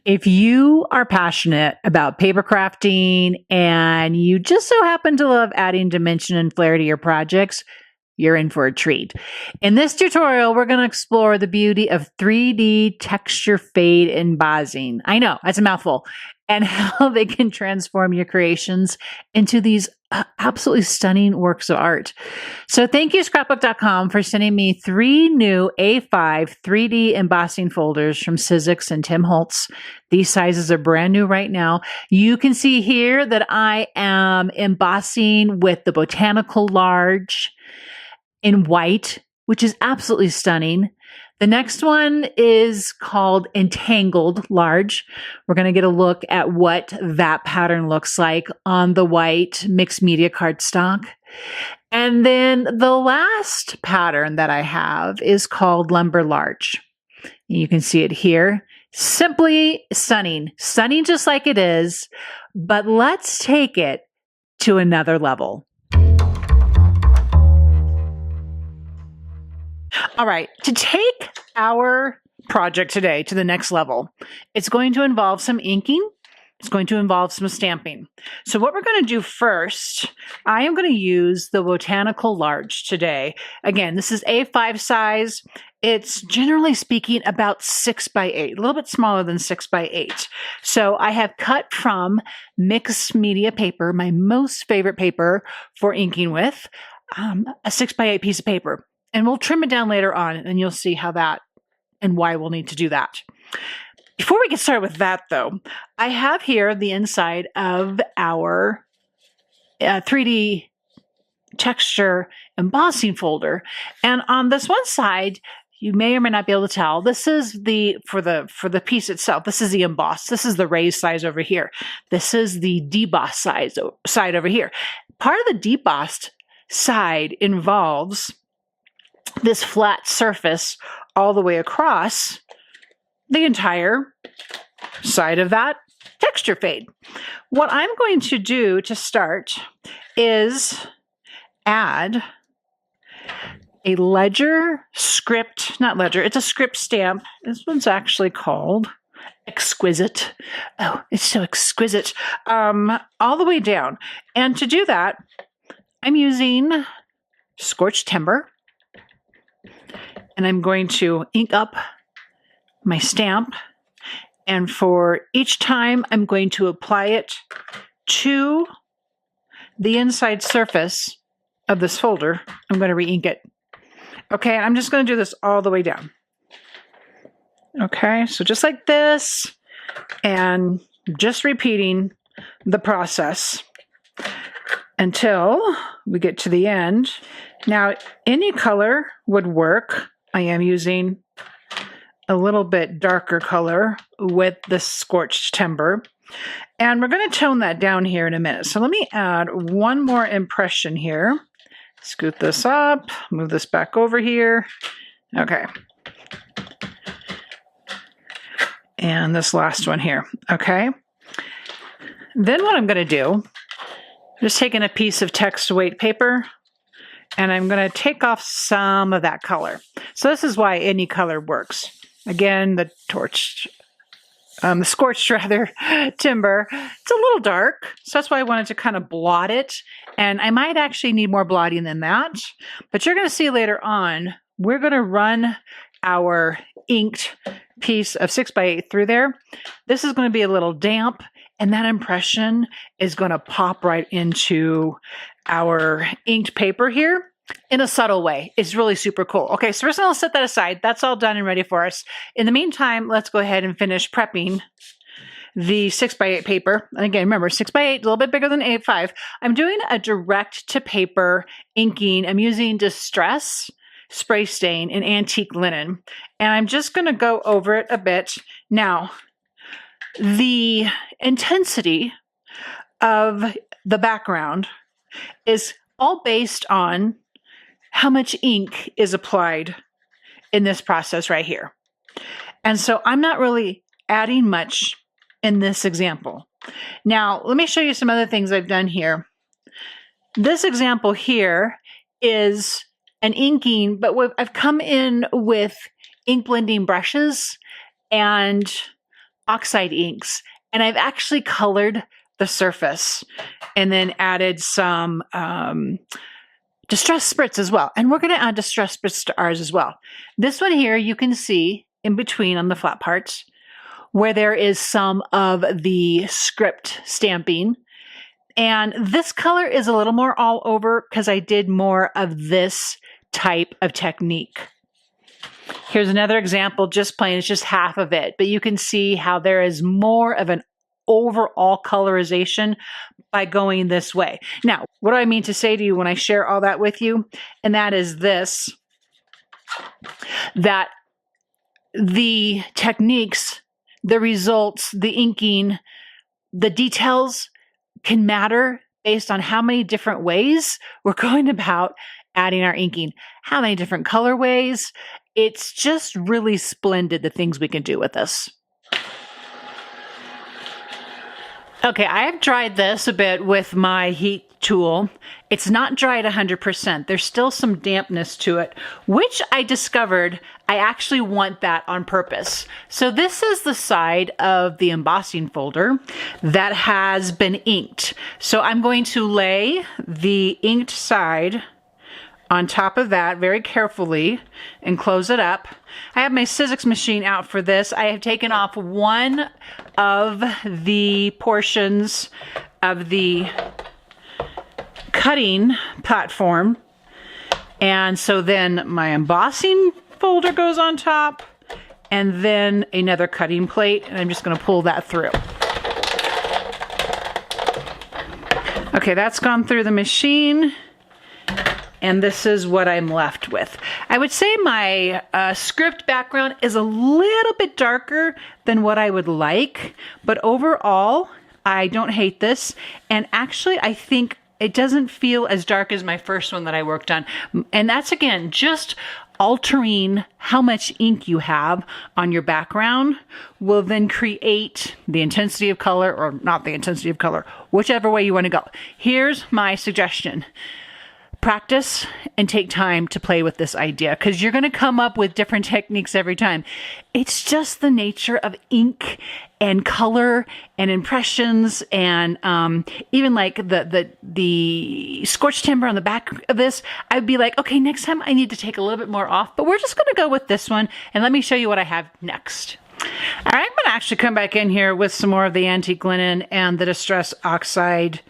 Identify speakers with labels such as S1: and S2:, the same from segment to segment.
S1: If you are passionate about paper crafting and you just so happen to love adding dimension and flair to your projects, you're in for a treat. In this tutorial, we're going to explore the beauty of 3D texture fade embossing. I know, that's a mouthful. And how they can transform your creations into these absolutely stunning works of art. So thank you, ScrapbookCom, for sending me 3 new A5 3D embossing folders from Sizzix and Tim Holtz. These sizes are brand new right now. You can see here that I am embossing with the botanical large in white, which is absolutely stunning. The next one is called Entangled Large. We're going to get a look at what that pattern looks like on the white mixed media cardstock. And then the last pattern that I have is called Lumber Large. You can see it here. Simply stunning. Stunning just like it is, but let's take it to another level. All right, to take our project today to the next level, it's going to involve some inking. It's going to involve some stamping. So what we're going to do first, I am going to use the Botanical Large today. Again, this is A5 size. It's generally speaking about 6 by 8, a little bit smaller than 6 by 8. So I have cut from mixed media paper, my most favorite paper for inking with, a 6 by 8 piece of paper. And we'll trim it down later on, and you'll see how that and why we'll need to do that. Before we get started with that, though, I have here the inside of our 3D texture embossing folder. And on this one side, you may or may not be able to tell, this is the, for the piece itself, this is the embossed. This is the raised size over here. This is the debossed side over here. Part of the debossed side involves this flat surface all the way across the entire side of that texture fade. What I'm going to do to start is add a ledger script, not ledger, it's a script stamp. This one's actually called Exquisite. Oh, it's so exquisite. All the way down. And to do that, I'm using scorched timber. And I'm going to ink up my stamp. And for each time, I'm going to apply it to the inside surface of this folder. I'm going to re-ink it. Okay, I'm just going to do this all the way down. Okay, so just like this, and just repeating the process until we get to the end. Now, any color would work. I am using a little bit darker color with the scorched timber. And we're going to tone that down here in a minute. So let me add one more impression here. Scoot this up, move this back over here. Okay. And this last one here. Okay. Then what I'm going to do, I'm just taking a piece of text weight paper, and I'm going to take off some of that color. So this is why any color works. Again, the scorched rather, timber, it's a little dark. So that's why I wanted to kind of blot it. And I might actually need more blotting than that. But you're going to see later on, we're going to run our inked piece of 6 by 8 through there. This is going to be a little damp, and that impression is going to pop right into our inked paper here in a subtle way. It's really super cool. Okay, so first I'll set that aside. That's all done and ready for us. In the meantime, let's go ahead and finish prepping the 6 by 8 paper. And again, remember, 6 by 8, a little bit bigger than A5. I'm doing a direct to paper inking. I'm using Distress Spray Stain in Antique Linen. And I'm just going to go over it a bit. Now, the intensity of the background is all based on how much ink is applied in this process right here. And so I'm not really adding much in this example. Now, let me show you some other things I've done here. This example here is an inking, but I've come in with ink blending brushes and Oxide inks, and I've actually colored the surface and then added some Distress Spritz as well. And we're going to add Distress Spritz to ours as well. This one here, you can see in between on the flat parts where there is some of the script stamping. And this color is a little more all over because I did more of this type of technique. Here's another example, just plain, it's just half of it, but you can see how there is more of an overall colorization by going this way. Now, what do I mean to say to you when I share all that with you? And that is this, that the techniques, the results, the inking, the details can matter based on how many different ways we're going about adding our inking, how many different colorways. It's just really splendid, the things we can do with this. Okay, I have dried this a bit with my heat tool. It's not dried 100%. There's still some dampness to it, which I discovered I actually want that on purpose. So this is the side of the embossing folder that has been inked. So I'm going to lay the inked side on top of that very carefully and close it up. I have my Sizzix machine out for this. I have taken off one of the portions of the cutting platform. And so then my embossing folder goes on top and then another cutting plate. And I'm just going to pull that through. Okay, that's gone through the machine. And this is what I'm left with. I would say my script background is a little bit darker than what I would like, but overall, I don't hate this. And actually, I think it doesn't feel as dark as my first one that I worked on. And that's, again, just altering how much ink you have on your background will then create the intensity of color, or not the intensity of color, whichever way you want to go. Here's my suggestion. Practice and take time to play with this idea, because you're going to come up with different techniques every time. It's just the nature of ink and color and impressions, and even like the scorched timber on the back of this. I'd be like, okay, next time I need to take a little bit more off, but we're just going to go with this one, and let me show you what I have next. All right, I'm going to actually come back in here with some more of the antique linen and the Distress Oxide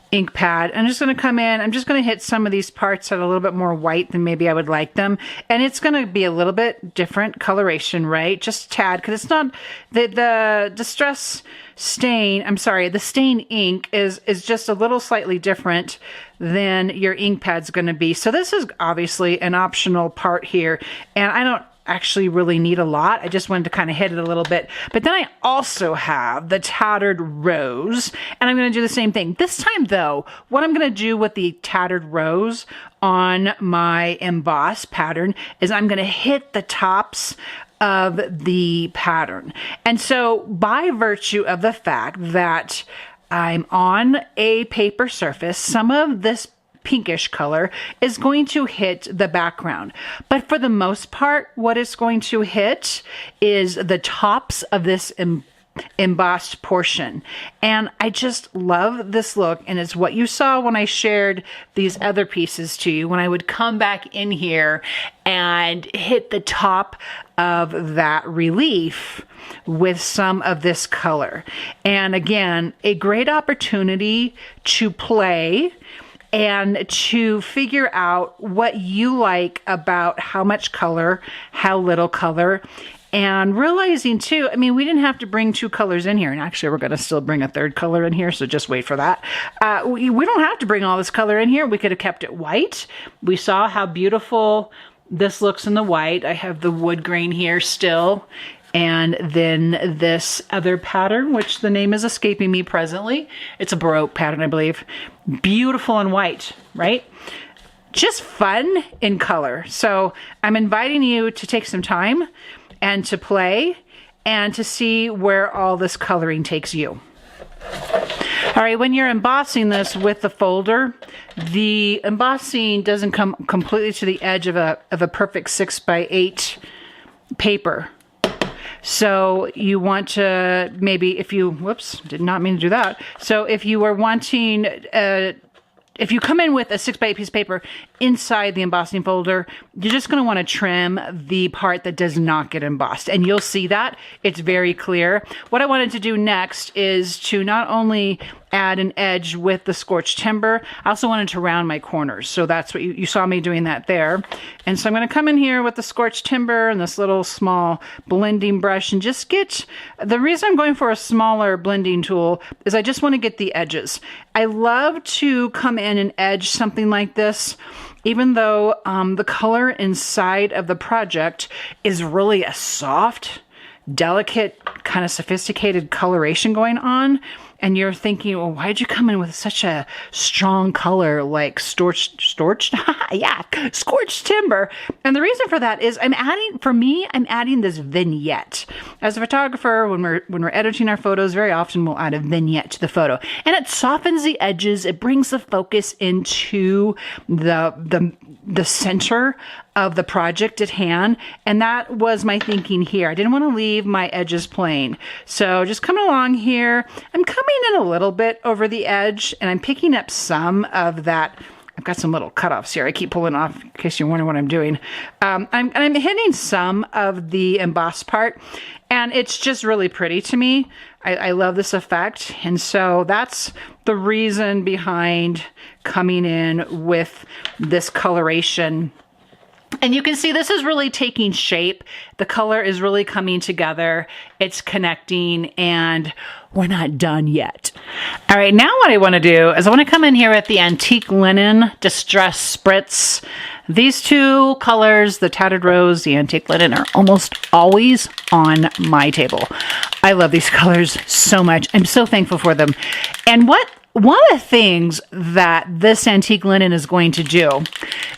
S1: ink pad. I'm just going to come in. I'm just going to hit some of these parts that are a little bit more white than maybe I would like them. And it's going to be a little bit different coloration, right? Just a tad, because it's not the Distress stain. I'm sorry, the stain ink is just a little slightly different than your ink pad's going to be. So this is obviously an optional part here, and I don't actually really need a lot. I just wanted to kind of hit it a little bit. But then I also have the Tattered Rose, and I'm going to do the same thing. This time though, what I'm going to do with the Tattered Rose on my emboss pattern is I'm going to hit the tops of the pattern. And so by virtue of the fact that I'm on a paper surface, some of this pinkish color is going to hit the background. But for the most part, what it's going to hit is the tops of this embossed portion. And I just love this look. And it's what you saw when I shared these other pieces to you, when I would come back in here and hit the top of that relief with some of this color. And again, a great opportunity to play and to figure out what you like about how much color, how little color, and realizing too, I mean, we didn't have to bring two colors in here, and actually we're going to still bring a third color in here, so just wait for that. We don't have to bring all this color in here. We could have kept it white. We saw how beautiful this looks in the white. I have the wood grain here still. And then this other pattern, which the name is escaping me presently. It's a Baroque pattern, I believe. Beautiful in white, right? Just fun in color. So I'm inviting you to take some time and to play and to see where all this coloring takes you. All right, when you're embossing this with the folder, the embossing doesn't come completely to the edge of a perfect 6x8 paper. So you want to maybe, if you, whoops, did not mean to do that. So if you are wanting, if you come in with a 6x8 piece of paper inside the embossing folder, you're just going to want to trim the part that does not get embossed. And you'll see that. It's very clear. What I wanted to do next is to not only add an edge with the scorched timber, I also wanted to round my corners. So that's what you saw me doing that there. And so I'm going to come in here with the scorched timber and this little small blending brush and just get, the reason I'm going for a smaller blending tool is I just want to get the edges. I love to come in and edge something like this, even though the color inside of the project is really a soft, delicate, kind of sophisticated coloration going on. And you're thinking, well, why'd you come in with such a strong color like scorched timber? And the reason for that is I'm adding this vignette. As a photographer, when we're editing our photos, very often we'll add a vignette to the photo. And it softens the edges, it brings the focus into the center of the project at hand. And that was my thinking here. I didn't want to leave my edges plain. So just coming along here, I'm coming in a little bit over the edge and I'm picking up some of that. I've got some little cutoffs here. I keep pulling off in case you're wondering what I'm doing. I'm hitting some of the embossed part and it's just really pretty to me. I love this effect. And so that's the reason behind coming in with this coloration. And you can see this is really taking shape. The color is really coming together. It's connecting and we're not done yet. All right, now what I want to do is I want to come in here at the Antique Linen Distress Spritz. These two colors, the Tattered Rose, the Antique Linen, are almost always on my table. I love these colors so much. I'm so thankful for them. And one of the things that this Antique Linen is going to do,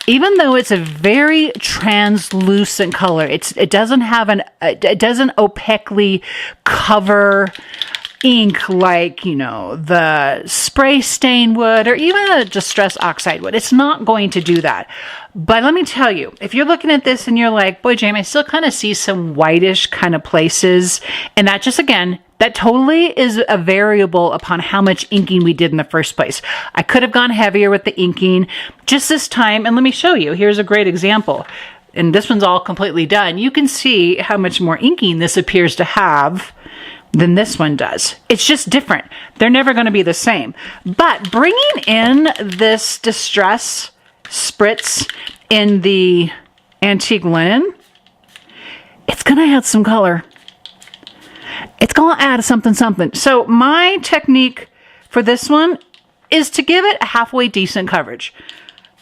S1: even though it's a very translucent color, it doesn't opaquely cover ink like, you know, the spray stain would or even a distress oxide would. It's not going to do that. But let me tell you, if you're looking at this and you're like, boy, Jamie, I still kind of see some whitish kind of places. And that just, again, that totally is a variable upon how much inking we did in the first place. I could have gone heavier with the inking just this time. And let me show you. Here's a great example. And this one's all completely done. You can see how much more inking this appears to have than this one does. It's just different. They're never going to be the same. But bringing in this Distress Spritz in the Antique Linen, it's going to add some color. It's going to add something. So my technique for this one is to give it a halfway decent coverage.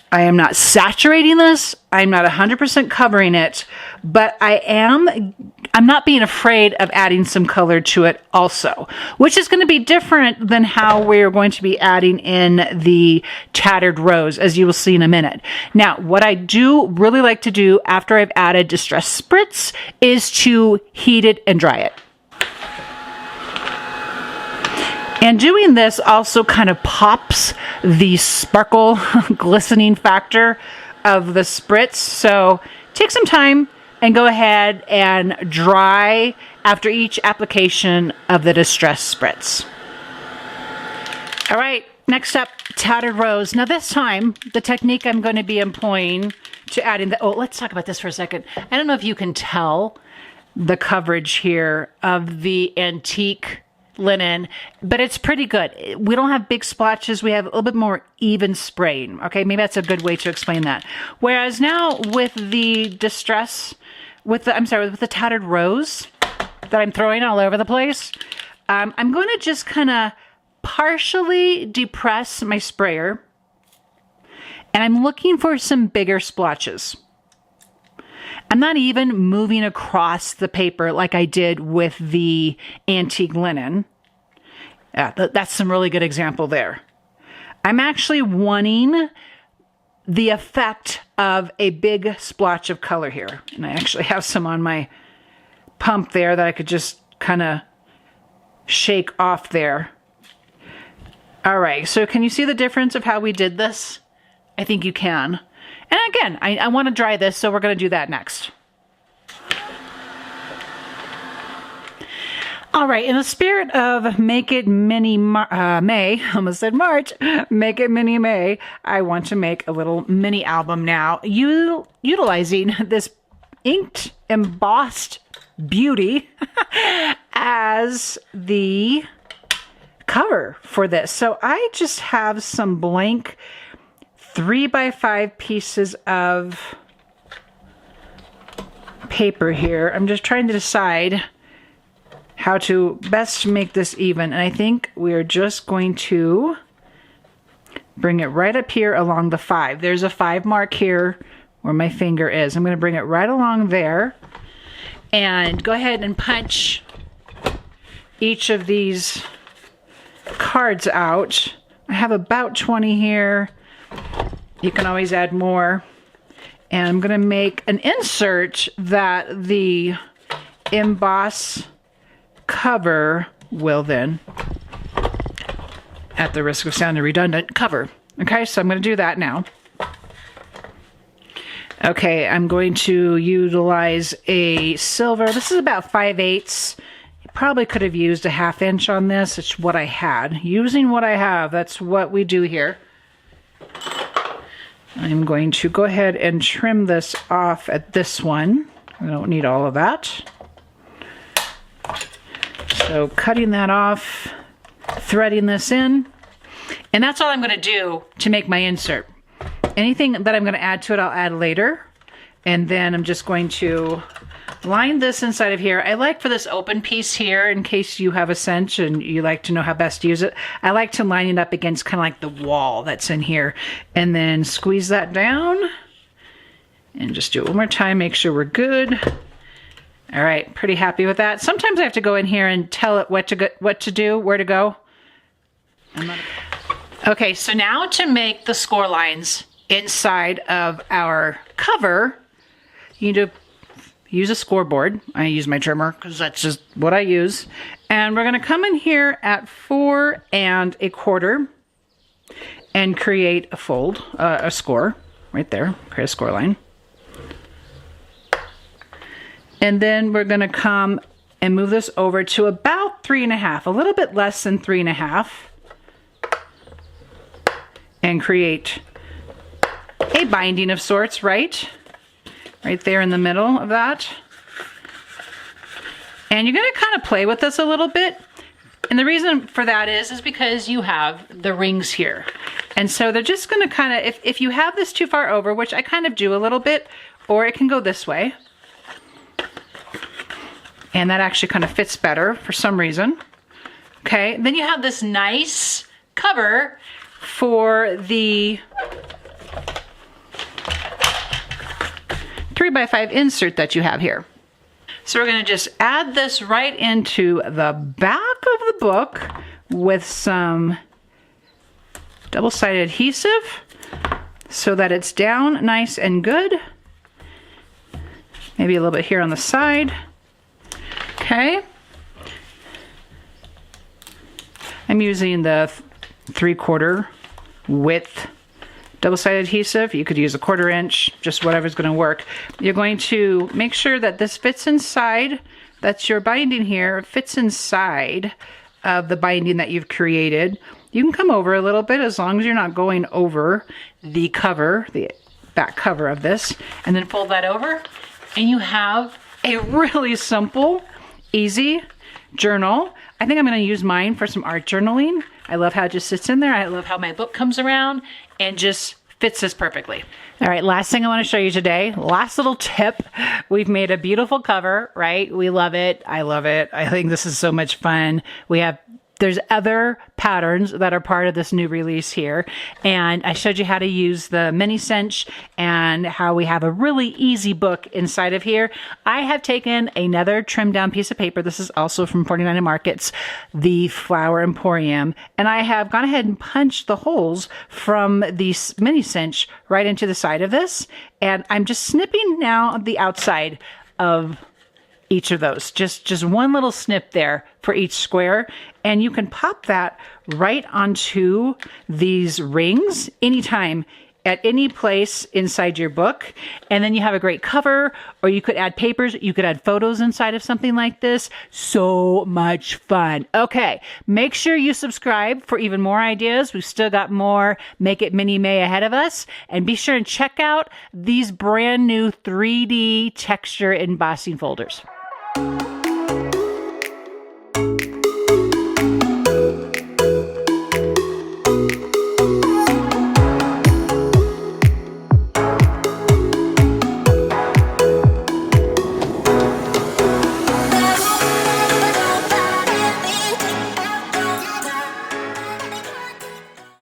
S1: I am not saturating this. I'm not 100% covering it, but I'm not being afraid of adding some color to it also, which is going to be different than how we're going to be adding in the Tattered Rose, as you will see in a minute. Now, what I do really like to do after I've added Distress Spritz is to heat it and dry it. And doing this also kind of pops the sparkle glistening factor of the Spritz. So take some time and go ahead and dry after each application of the Distress Spritz. All right, next up, Tattered Rose. Now this time, the technique I'm going to be employing to add in let's talk about this for a second. I don't know if you can tell the coverage here of the Antique Linen, but it's pretty good. We don't have big splotches. We have a little bit more even spraying. Okay, maybe that's a good way to explain that. Whereas now with the with the Tattered Rose that I'm throwing all over the place, I'm going to just kind of partially depress my sprayer, and I'm looking for some bigger splotches. I'm not even moving across the paper like I did with the Antique Linen. Yeah, that's some really good example there. I'm actually wanting the effect of a big splotch of color here. And I actually have some on my pump there that I could just kind of shake off there. All right, so can you see the difference of how we did this? I think you can. And again, I want to dry this, so we're going to do that next. All right, in the spirit of Make It Mini May, almost said March, Make It Mini May, I want to make a little mini album now, utilizing this inked embossed beauty as the cover for this. So I just have some blank 3x5 pieces of paper here. I'm just trying to decide how to best make this even. And I think we're just going to bring it right up here along the 5. There's a 5 mark here where my finger is. I'm going to bring it right along there and go ahead and punch each of these cards out. I have about 20 here. You can always add more. And I'm going to make an insert that the emboss cover will then, at the risk of sounding redundant, cover. Okay, so I'm going to do that now. Okay, I'm going to utilize a silver. This is about 5/8. You probably could have used a 1/2 inch on this. It's what I had. Using what I have, that's what we do here. I'm going to go ahead and trim this off at this one. I don't need all of that. So cutting that off, threading this in, and that's all I'm going to do to make my insert. Anything that I'm going to add to it, I'll add later. And then I'm just going to line this inside of here. I like for this open piece here, in case you have a cinch and you like to know how best to use it, I like to line it up against kind of like the wall that's in here. And then squeeze that down. And just do it one more time, make sure we're good. All right, pretty happy with that. Sometimes I have to go in here and tell it what to do, where to go. Okay, so now to make the score lines inside of our cover, you need to use a scoreboard. I use my trimmer because that's just what I use. And we're going to come in here at 4 1/4 and create a fold, a score right there. Create a score line. And then we're going to come and move this over to about 3 1/2, a little bit less than 3 1/2, and create a binding of sorts, right there in the middle of that. And you're going to kind of play with this a little bit. And the reason for that is because you have the rings here. And so they're just going to kind of, if you have this too far over, which I kind of do a little bit, or it can go this way. And that actually kind of fits better for some reason. Okay, then you have this nice cover for the 3x5 insert that you have here. So we're going to just add this right into the back of the book with some double-sided adhesive so that it's down nice and good. Maybe a little bit here on the side. Okay. I'm using the 3/4 width double-sided adhesive. You could use a 1/4 inch, just whatever's going to work. You're going to make sure that this fits inside. That's your binding here. It fits inside of the binding that you've created. You can come over a little bit as long as you're not going over the cover, the back cover of this, and then fold that over, and you have a really simple, easy journal. I think I'm going to use mine for some art journaling. I love how it just sits in there. I love how my book comes around and just fits this perfectly. All right, last thing I want to show you today, last little tip. We've made a beautiful cover, right? We love it. I love it. I think this is so much fun. There's other patterns that are part of this new release here. And I showed you how to use the mini cinch and how we have a really easy book inside of here. I have taken another trimmed down piece of paper. This is also from 49 Markets, the Flower Emporium. And I have gone ahead and punched the holes from the mini cinch right into the side of this. And I'm just snipping now the outside of each of those, just one little snip there for each square, and you can pop that right onto these rings anytime, at any place inside your book. And then you have a great cover, or you could add papers. You could add photos inside of something like this. So much fun. Okay, make sure you subscribe for even more ideas. We've still got more Make It Mini May ahead of us. And be sure and check out these brand new 3D texture embossing folders.